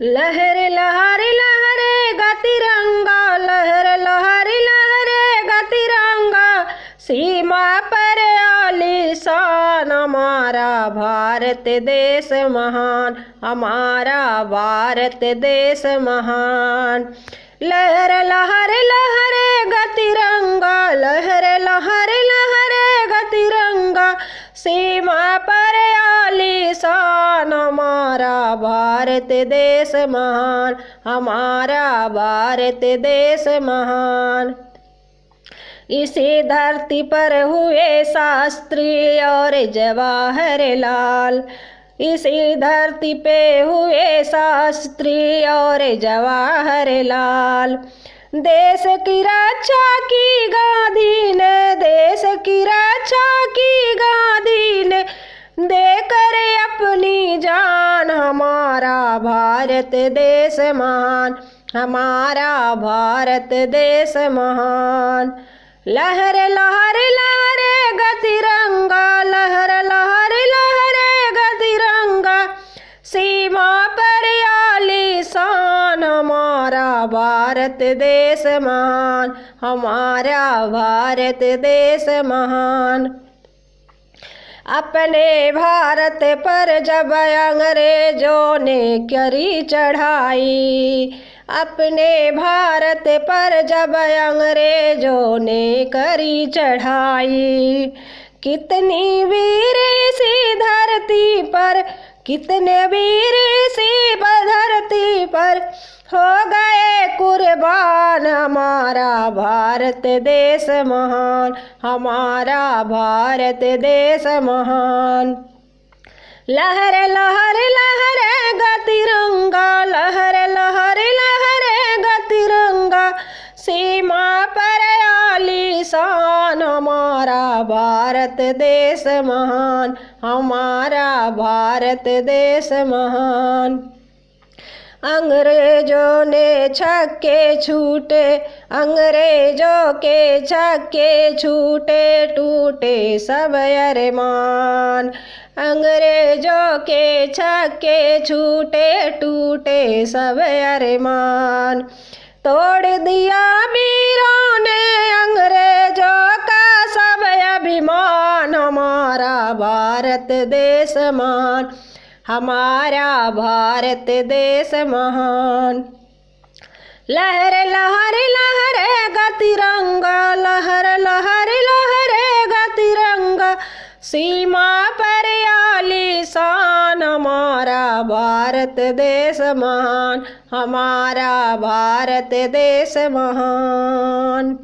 लहर लहर लहरेगा तिरंगा, लहर लहर लहरेगा तिरंगा, सीमा पर आलीशान हमारा भारत देश महान, हमारा भारत देश महान। लहर लहर लहरेगा तिरंगा, लहर लहर लहरेगा तिरंगा, सीमा पर आलीशान हमारा भारत देश महान, हमारा भारत देश महान। इसी धरती पर हुए शास्त्री और जवाहरलाल, इसी धरती पे हुए शास्त्री और जवाहरलाल। देश की रक्षा की गांधी ने, देश की रक्षा की गांधी ने, देकर अपनी जान हमारा भारत देश महान, हमारा भारत देश महान। लहर लहर लहरेगा तिरंगा, लहर लहर लहरेगा तिरंगा, सीमा पर आलीशान हमारा भारत देश महान, हमारा भारत देश महान। अपने भारत पर जब अंग्रेजों ने करी चढ़ाई, अपने भारत पर जब अंग्रेजों ने करी चढ़ाई, कितनी वीर इसी धरती पर, कितने वीर इसी धरती पर हो गए कुर्बान, हमारा भारत देश महान, हमारा भारत देश महान। लहर लहर लहरेगा तिरंगा, लहर लहर लहरेगा तिरंगा, सीमा पर आलीशान हमारा भारत देश महान, हमारा भारत देश महान। अंग्रेजों ने छक्के छूटे, अंग्रेजों के छक्के छूटे, टूटे सब अरमान। अंग्रेजों के छक्के छूटे, टूटे सब अरमान। तोड़ दिया वीरों ने अंग्रेजों का सब अभिमान, हमारा भारत देश महान, हमारा भारत देश महान। लहर लहर लहरेगा तिरंगा, लहर लहर लहरेगा तिरंगा, सीमा पर आलीशान हमारा भारत देश महान, हमारा भारत देश महान।